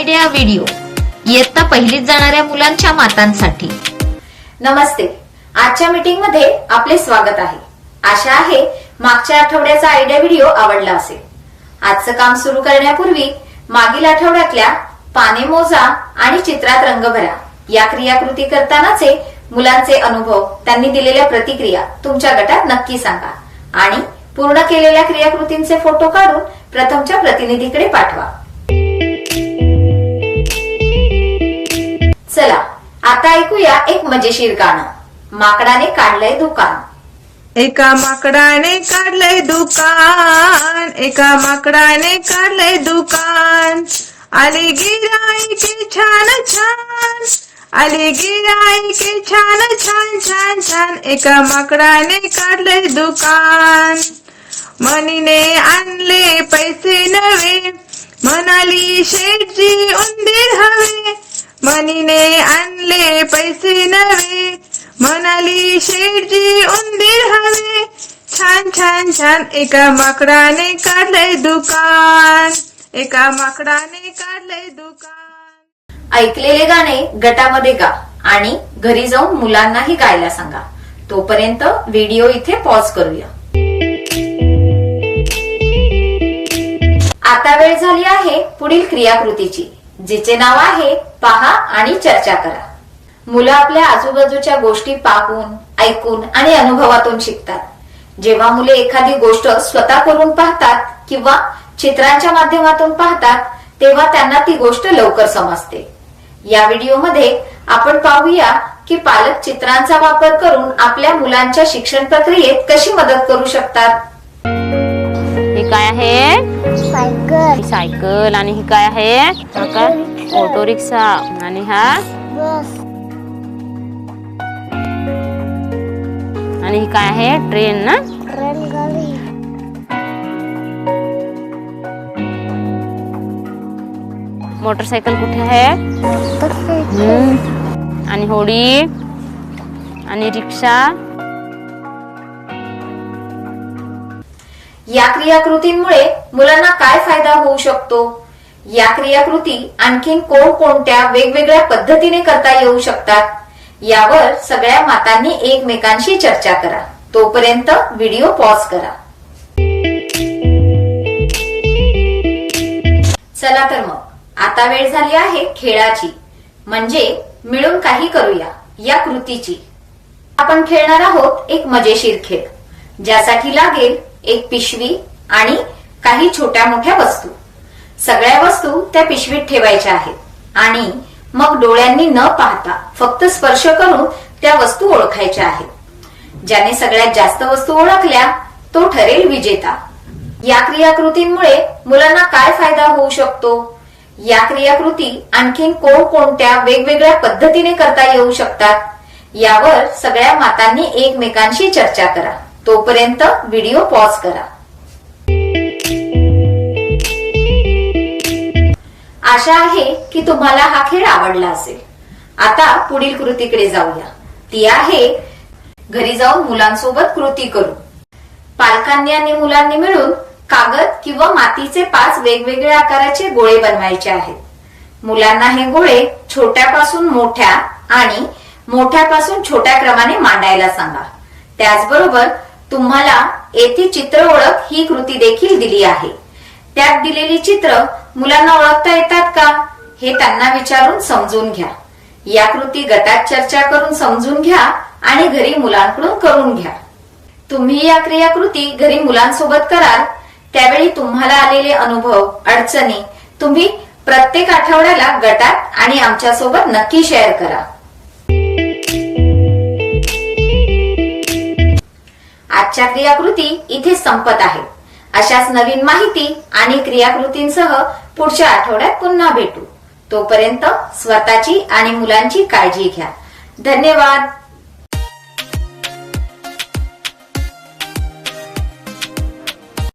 Idea video इयत्ता पहिलीत जाणाऱ्या मुलांच्या मातांसाठी। नमस्ते, आजच्या मीटिंग मध्ये आपले स्वागत आहे। आशा आहे मागच्या आठवड्याचा आयडिया व्हिडिओ आवडला असेल। आजचं काम सुरू करण्यापूर्वी मागील आठवड्यातल्या पाने मोजा आणि चित्रात रंग भरा या क्रियाकृती करतानाचे मुलांचे अनुभव, त्यांनी दिलेल्या प्रतिक्रिया तुमच्या गटात नक्की सांगा आणि पूर्ण केलेल्या क्रियाकृतींचे फोटो काढून प्रथमच्या प्रतिनिधीकडे पाठवा। चला आता ऐकूया एक मजेशीर गाणं। माकडाने काढलंय दुकान। एका माकडाने काढलंय दुकान, एका माकडाने काढलंय दुकान। आले गिऱ्हाईके छान छान, आले गिऱ्हाईके छान छान छान छान। एका माकडाने काढलंय दुकान। मनीने आणले पैसे नवे, म्हणाली शेठजी उंदीर हवे। मनीने आणले पैसे नवे, म्हणाली शेठजी उंदीर हवे। छान छान छान एका माकडाने काढलंय दुकान, एका माकडाने काढलंय दुकान। ऐकलेले गाणे गटामध्ये गा आणि घरी जाऊन मुलांनाही गायला सांगा। तोपर्यंत व्हिडिओ इथे पॉज करूया। आता वेळ झाली आहे पुढील क्रियाकृतीची, जिचे नाव आहे पहा आणि चर्चा करा। मुलं आपल्या आजूबाजूच्या गोष्टी पाहून, ऐकून आणि अनुभवातून शिकतात। जेव्हा मुले एखादी गोष्ट स्वतः करून पाहतात किंवा चित्रांच्या माध्यमातून पाहतात तेव्हा त्यांना ती गोष्ट लवकर समजते। या व्हिडिओमध्ये आपण पाहूया की पालक चित्रांचा वापर करून आपल्या मुलांच्या शिक्षण प्रक्रियेत कशी मदत करू शकतात। हे काय आहे? सायकल। सायकल। आणि ही काय आहे? Auto rickshaw. आणि हा बस। आणि ही काय आहे? ट्रेन ना? ट्रेन गाडी। मोटरसायकल कुठे आहे? आणि होडी आणि रिक्षा। या क्रियाकृतींमुळे मुलांना काय फायदा होऊ शकतो? या क्रियाकृती आणखीन कोणकोणत्या वेगवेगळ्या पद्धतीने करता येऊ शकतात? यावर सगळ्या मातांनी एकमेकांशी चर्चा करा। तोपर्यंत व्हिडिओ पॉज करा। चला तर मग आता वेळ झाली आहे खेळाची, म्हणजे मिळून काही करूया या कृतीची। आपण खेळणार आहोत एक मजेशीर खेळ, ज्यासाठी लागेल एक पिशवी आणि काही छोट्या मोठ्या वस्तू। सगळ्या वस्तू त्या पिशवीत ठेवायच्या आहेत आणि मग डोळ्यांनी न पाहता फक्त स्पर्श करून त्या वस्तू ओळखायच्या आहेत। ज्याने सगळ्यात जास्त वस्तू ओळखल्या तो ठरेल विजेता। या क्रियाकृतींमुळे मुलांना काय फायदा होऊ शकतो? या क्रियाकृती आणखीन कोणकोणत्या वेगवेगळ्या पद्धतीने करता येऊ शकतात? यावर सगळ्या मातांनी एकमेकांशी चर्चा करा। तोपर्यंत व्हिडिओ पॉज करा। आशा आहे की तुम्हाला हा खेळ आवडला असेल। आता पुढील कृतीकडे जाऊया, ती आहे घरी जाऊन मुलांसोबत कृती करू। पालकांनी आणि मुलांनी मिळून कागद किंवा मातीचे 5 वेगवेगळ्या आकाराचे गोळे बनवायचे आहेत। मुलांना हे गोळे छोट्यापासून मोठ्या आणि मोठ्यापासून छोट्या क्रमाने मांडायला सांगा। त्याचबरोबर तुम्हाला येथे चित्र ओळख ही कृती देखील दिली आहे। त्यात दिलेली चित्र मुलांना ओळखता येतात का हे त्यांना विचारून समजून घ्या। या कृती गटात चर्चा करून समजून घ्या आणि घरी मुलांकडून करून घ्या। तुम्ही या क्रियाकृती घरी मुलांसोबत कराल त्यावेळी तुम्हाला आलेले अनुभव, अडचणी तुम्ही प्रत्येक आठवड्याला गटात आणि आमच्यासोबत नक्की शेअर करा। आजच्या क्रियाकृती इथे संपत आहेत। अशाच नवीन माहिती आणि क्रियाकृतींसह पुढच्या आठवड्यात पुन्हा भेटू। तोपर्यंत स्वतःची आणि मुलांची काळजी घ्या। धन्यवाद।